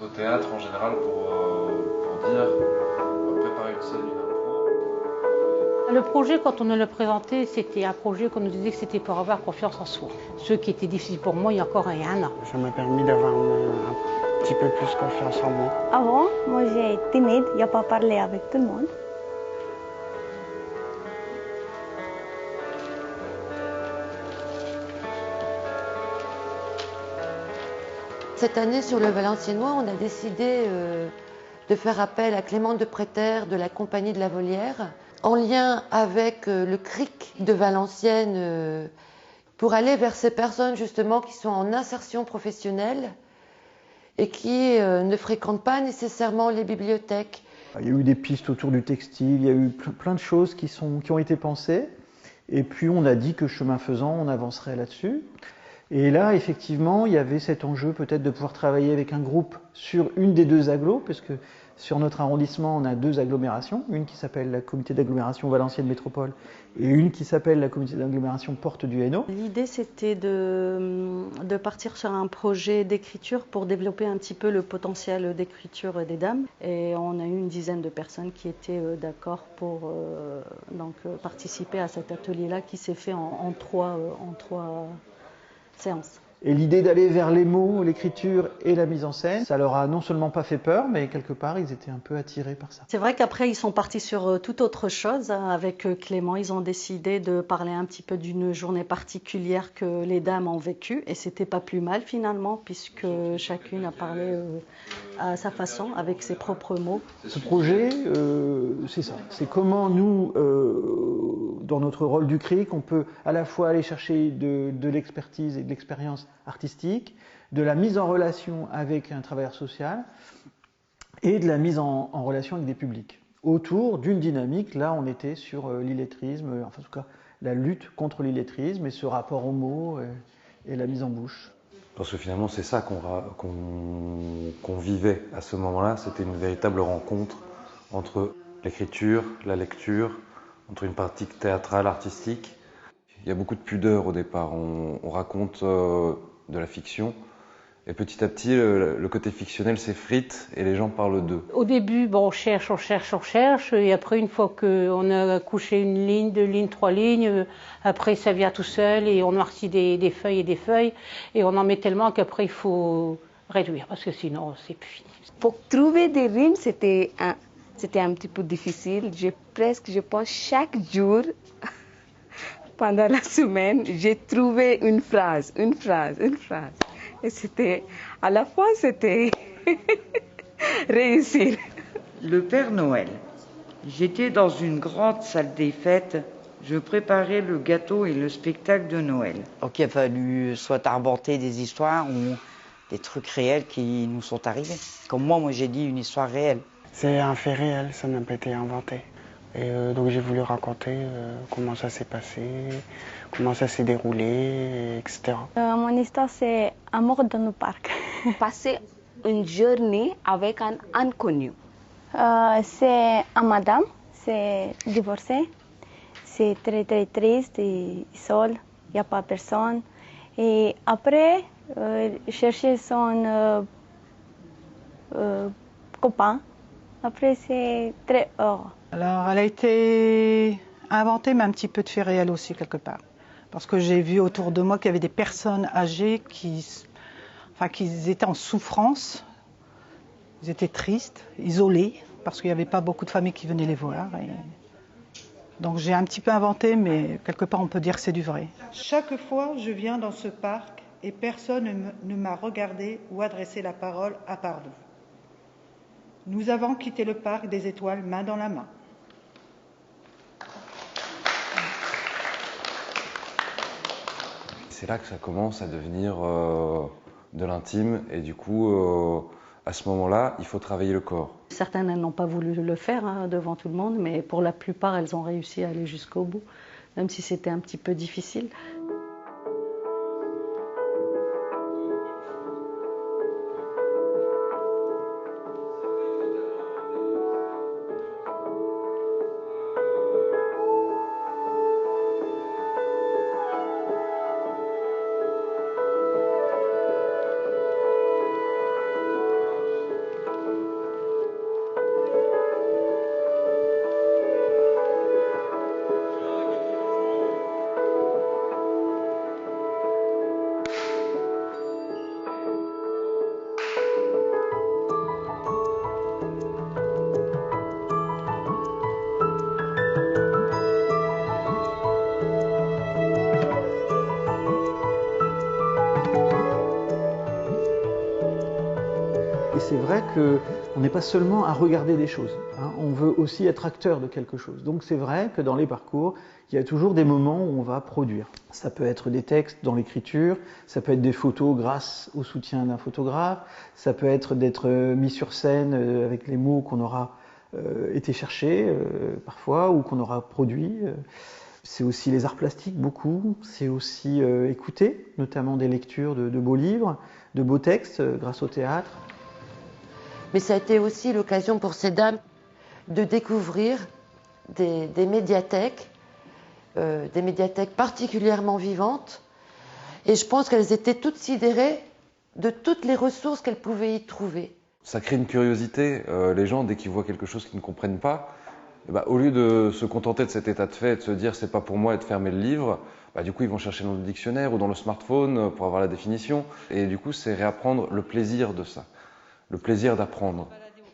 Au théâtre en général pour dire, on va préparer une scène, une impro. Le projet, quand on nous l'a présenté, c'était un projet qu'on nous disait que c'était pour avoir confiance en soi. Ce qui était difficile pour moi il y a encore un an. Ça m'a permis d'avoir un petit peu plus confiance en moi. Avant, moi j'ai été timide, il n'y a pas parlé avec tout le monde. Cette année, sur le Valenciennois, on a décidé de faire appel à Clément de Préter de la Compagnie de la Volière, en lien avec le CRIC de Valenciennes, pour aller vers ces personnes justement qui sont en insertion professionnelle et qui ne fréquentent pas nécessairement les bibliothèques. Il y a eu des pistes autour du textile, il y a eu plein de choses qui ont été pensées. Et puis on a dit que chemin faisant, on avancerait là-dessus. Et là, effectivement, il y avait cet enjeu peut-être de pouvoir travailler avec un groupe sur une des deux agglos, parce que sur notre arrondissement, on a deux agglomérations, une qui s'appelle la comité d'agglomération Valenciennes Métropole et une qui s'appelle la comité d'agglomération Porte du Hainaut. L'idée, c'était de partir sur un projet d'écriture pour développer un petit peu le potentiel d'écriture des dames. Et on a eu une dizaine de personnes qui étaient d'accord pour participer à cet atelier-là qui s'est fait en trois séances. Et l'idée d'aller vers les mots, l'écriture et la mise en scène, ça leur a non seulement pas fait peur, mais quelque part, ils étaient un peu attirés par ça. C'est vrai qu'après, ils sont partis sur toute autre chose. Avec Clément, ils ont décidé de parler un petit peu d'une journée particulière que les dames ont vécue. Et c'était pas plus mal finalement, puisque chacune a parlé à sa façon, avec ses propres mots. Ce projet, c'est ça. C'est comment nous, dans notre rôle du CRIC, on peut à la fois aller chercher de l'expertise et de l'expérience artistique, de la mise en relation avec un travailleur social et de la mise en relation avec des publics. Autour d'une dynamique, là on était sur l'illettrisme, enfin en tout cas la lutte contre l'illettrisme et ce rapport aux mots et la mise en bouche. Parce que finalement c'est ça qu'on vivait à ce moment-là, c'était une véritable rencontre entre l'écriture, la lecture, entre une pratique théâtrale, artistique. Il y a beaucoup de pudeur au départ, on raconte de la fiction et petit à petit le côté fictionnel s'effrite et les gens parlent d'eux. Au début, bon, on cherche, et après une fois qu'on a couché une ligne, deux lignes, trois lignes, après ça vient tout seul et on noircit des feuilles et des feuilles et on en met tellement qu'après il faut réduire parce que sinon c'est plus fini. Pour trouver des rimes, c'était un petit peu difficile. Je pense chaque jour, pendant la semaine, j'ai trouvé une phrase. Et à la fois, c'était réussir. Le Père Noël. J'étais dans une grande salle des fêtes. Je préparais le gâteau et le spectacle de Noël. Donc il a fallu soit inventer des histoires ou des trucs réels qui nous sont arrivés. Comme moi j'ai dit une histoire réelle. C'est un fait réel, ça n'a pas été inventé. Et donc j'ai voulu raconter comment ça s'est passé, comment ça s'est déroulé, etc. Mon histoire, c'est Amour dans le parc. Passer une journée avec un inconnu. C'est un madame, c'est divorcé. C'est très très triste et seul, il n'y a pas personne. Et après, chercher son copain. Après, c'est très heureux. Alors, elle a été inventée, mais un petit peu de fait réel aussi, quelque part. Parce que j'ai vu autour de moi qu'il y avait des personnes âgées qui étaient en souffrance, ils étaient tristes, isolés, parce qu'il n'y avait pas beaucoup de familles qui venaient les voir. Donc j'ai un petit peu inventé, mais quelque part on peut dire que c'est du vrai. Chaque fois, je viens dans ce parc et personne ne m'a regardé ou adressé la parole à part nous. Nous avons quitté le parc des étoiles main dans la main. C'est là que ça commence à devenir de l'intime et du coup, à ce moment-là, il faut travailler le corps. Certaines n'ont pas voulu le faire devant tout le monde, mais pour la plupart, elles ont réussi à aller jusqu'au bout, même si c'était un petit peu difficile. Et c'est vrai qu'on n'est pas seulement à regarder des choses, hein, on veut aussi être acteur de quelque chose. Donc c'est vrai que dans les parcours, il y a toujours des moments où on va produire. Ça peut être des textes dans l'écriture, ça peut être des photos grâce au soutien d'un photographe, ça peut être d'être mis sur scène avec les mots qu'on aura été chercher parfois ou qu'on aura produit. C'est aussi les arts plastiques, beaucoup. C'est aussi écouter, notamment des lectures de beaux livres, de beaux textes grâce au théâtre. Mais ça a été aussi l'occasion pour ces dames de découvrir des médiathèques particulièrement vivantes. Et je pense qu'elles étaient toutes sidérées de toutes les ressources qu'elles pouvaient y trouver. Ça crée une curiosité. Les gens, dès qu'ils voient quelque chose qu'ils ne comprennent pas, au lieu de se contenter de cet état de fait et de se dire c'est pas pour moi et de fermer le livre, du coup ils vont chercher dans le dictionnaire ou dans le smartphone pour avoir la définition. Et du coup c'est réapprendre le plaisir de ça, le plaisir d'apprendre.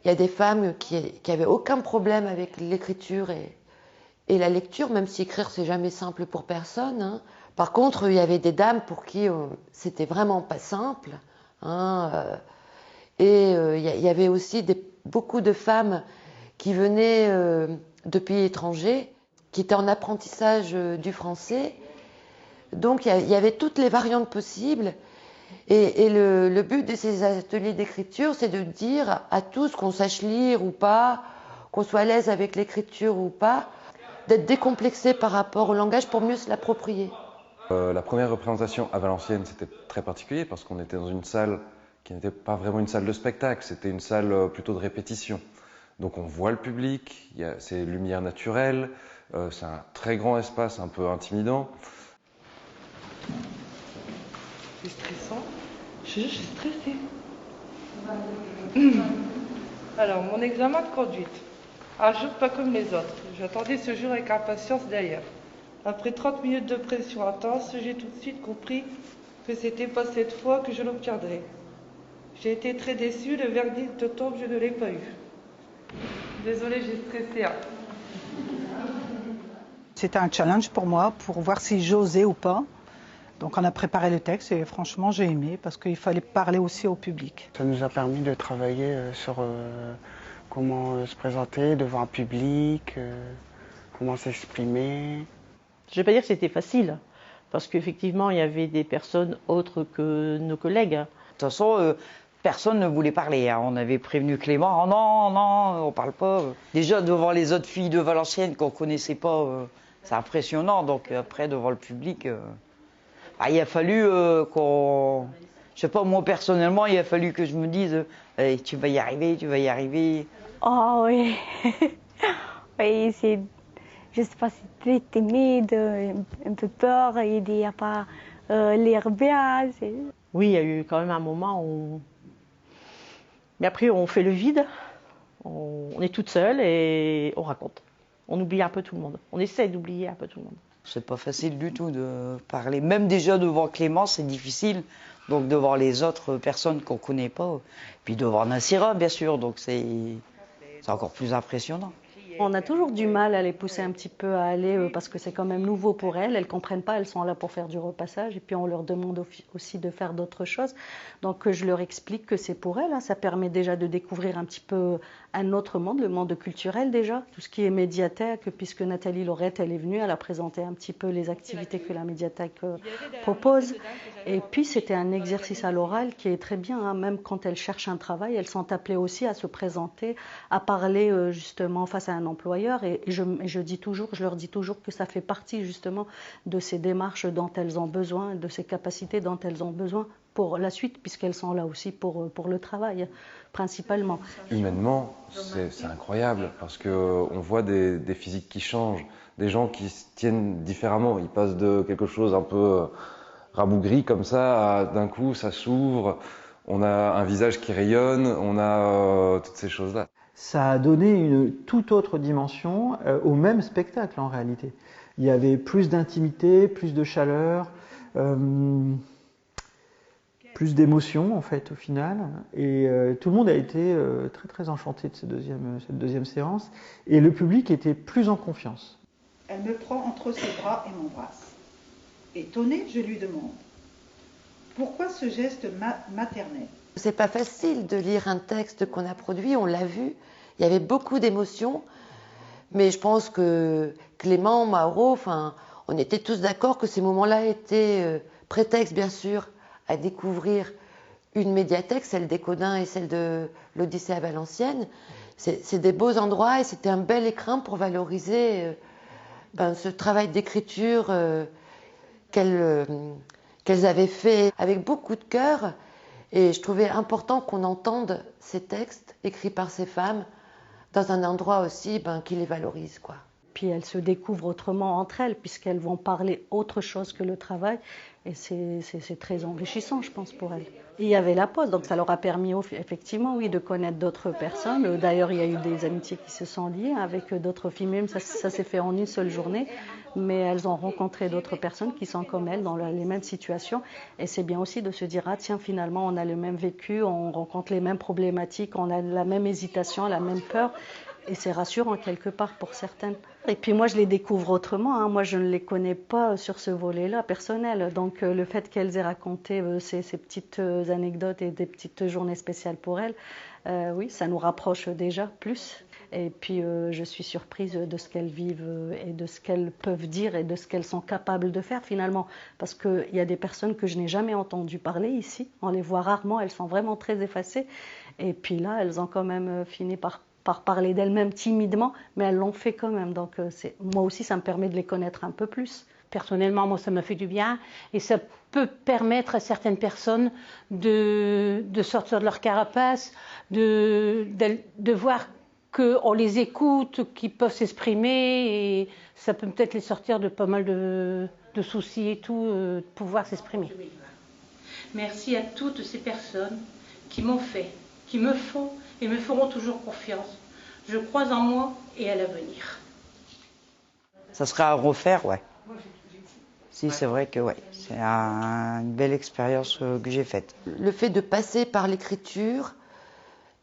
Il y a des femmes qui avaient aucun problème avec l'écriture et la lecture, même si écrire c'est jamais simple pour personne, hein. Par contre, il y avait des dames pour qui c'était vraiment pas simple, hein, et il y avait aussi beaucoup de femmes qui venaient de pays étrangers, qui étaient en apprentissage du français. Donc il y avait toutes les variantes possibles. Et le but de ces ateliers d'écriture, c'est de dire à tous qu'on sache lire ou pas, qu'on soit à l'aise avec l'écriture ou pas, d'être décomplexé par rapport au langage pour mieux se l'approprier. La première représentation à Valenciennes, c'était très particulier parce qu'on était dans une salle qui n'était pas vraiment une salle de spectacle, c'était une salle plutôt de répétition. Donc on voit le public, c'est lumière naturelle, c'est un très grand espace un peu intimidant. C'est stressant. Je suis stressée. Alors, mon examen de conduite. Un jour pas comme les autres. J'attendais ce jour avec impatience d'ailleurs. Après 30 minutes de pression intense, j'ai tout de suite compris que c'était pas cette fois que je l'obtiendrais. J'ai été très déçue, le verdict tombe, je ne l'ai pas eu. Désolée, j'ai stressé. Hein. C'était un challenge pour moi, pour voir si j'osais ou pas. Donc on a préparé le texte et franchement j'ai aimé parce qu'il fallait parler aussi au public. Ça nous a permis de travailler sur comment se présenter devant un public, comment s'exprimer. Je ne vais pas dire que c'était facile, parce qu'effectivement il y avait des personnes autres que nos collègues. De toute façon, personne ne voulait parler. Hein. On avait prévenu Clément, oh non, non, on parle pas. Déjà devant les autres filles de Valenciennes qu'on connaissait pas, c'est impressionnant. Donc après devant le public... il a fallu qu'on... Je sais pas, moi personnellement, il a fallu que je me dise tu vas y arriver, tu vas y arriver. Oh oui, oui, je sais pas, c'est très timide, un peu peur, il n'y a pas l'air bien. Oui, il y a eu quand même un moment où... Mais après, on fait le vide, on est toute seule et on raconte. On oublie un peu tout le monde, on essaie d'oublier un peu tout le monde. C'est pas facile du tout de parler. Même déjà devant Clément, c'est difficile. Donc devant les autres personnes qu'on connaît pas. Puis devant Nassira, bien sûr. Donc c'est encore plus impressionnant. On a toujours du mal à les pousser un petit peu à aller parce que c'est quand même nouveau pour elles. Elles ne comprennent pas, elles sont là pour faire du repassage et puis on leur demande aussi de faire d'autres choses. Donc je leur explique que c'est pour elles. Hein. Ça permet déjà de découvrir un petit peu un autre monde, le monde culturel déjà. Tout ce qui est médiathèque, puisque Nathalie Laurette, elle est venue, elle a présenté un petit peu les activités que la médiathèque propose. Et puis c'était un exercice à l'oral qui est très bien. Hein. Même quand elles cherchent un travail, elles sont appelées aussi à se présenter, à parler justement face à un employeur et je leur dis toujours que ça fait partie justement de ces démarches dont elles ont besoin, de ces capacités dont elles ont besoin pour la suite, puisqu'elles sont là aussi pour le travail, principalement. Humainement, c'est incroyable, parce qu'on voit des physiques qui changent, des gens qui se tiennent différemment, ils passent de quelque chose un peu rabougri comme ça, à d'un coup ça s'ouvre, on a un visage qui rayonne, on a toutes ces choses-là. Ça a donné une toute autre dimension au même spectacle en réalité. Il y avait plus d'intimité, plus de chaleur, plus d'émotion en fait au final. Et tout le monde a été très très enchanté de cette deuxième séance. Et le public était plus en confiance. Elle me prend entre ses bras et m'embrasse. Étonnée, je lui demande « Pourquoi ce geste maternel ?» C'est pas facile de lire un texte qu'on a produit, on l'a vu. Il y avait beaucoup d'émotions, mais je pense que Clément, Mauro, on était tous d'accord que ces moments-là étaient prétexte, bien sûr, à découvrir une médiathèque, celle des Caudins et celle de l'Odyssée à Valenciennes. C'est des beaux endroits et c'était un bel écrin pour valoriser ce travail d'écriture qu'elles avaient fait avec beaucoup de cœur. Et je trouvais important qu'on entende ces textes écrits par ces femmes dans un endroit aussi qui les valorise, quoi. Puis elles se découvrent autrement entre elles, puisqu'elles vont parler autre chose que le travail. Et c'est très enrichissant, je pense, pour elles. Il y avait la pause, donc ça leur a permis effectivement, oui, de connaître d'autres personnes. D'ailleurs, il y a eu des amitiés qui se sont liées avec d'autres filles, même ça s'est fait en une seule journée. Mais elles ont rencontré d'autres personnes qui sont comme elles, dans les mêmes situations. Et c'est bien aussi de se dire, ah tiens, finalement, on a le même vécu, on rencontre les mêmes problématiques, on a la même hésitation, la même peur. Et c'est rassurant quelque part pour certaines. Et puis moi, je les découvre autrement. Hein. Moi, je ne les connais pas sur ce volet-là personnel. Donc le fait qu'elles aient raconté ces petites anecdotes et des petites journées spéciales pour elles, oui, ça nous rapproche déjà plus. Et puis je suis surprise de ce qu'elles vivent et de ce qu'elles peuvent dire et de ce qu'elles sont capables de faire finalement. Parce qu'il y a des personnes que je n'ai jamais entendues parler ici. On les voit rarement, elles sont vraiment très effacées. Et puis là, elles ont quand même fini par parler d'elles-mêmes timidement, mais elles l'ont fait quand même. Donc moi aussi, ça me permet de les connaître un peu plus. Personnellement, moi, ça m'a fait du bien et ça peut permettre à certaines personnes de sortir de leur carapace, de voir qu'on les écoute, qu'ils peuvent s'exprimer et ça peut peut-être les sortir de pas mal de soucis et tout, de pouvoir s'exprimer. Merci à toutes ces personnes qui m'ont fait, qui me font et me feront toujours confiance. Je crois en moi et à l'avenir. Ça sera à refaire, ouais. Si, c'est vrai que ouais, c'est une belle expérience que j'ai faite. Le fait de passer par l'écriture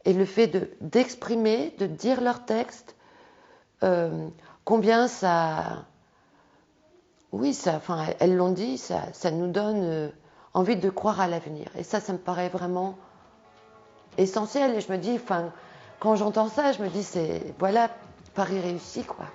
et le fait d'exprimer, de dire leur texte, combien ça... Oui, elles l'ont dit, ça nous donne envie de croire à l'avenir. Et ça me paraît vraiment essentiel. Et je me dis, quand j'entends ça, je me dis, voilà, Paris réussi, quoi.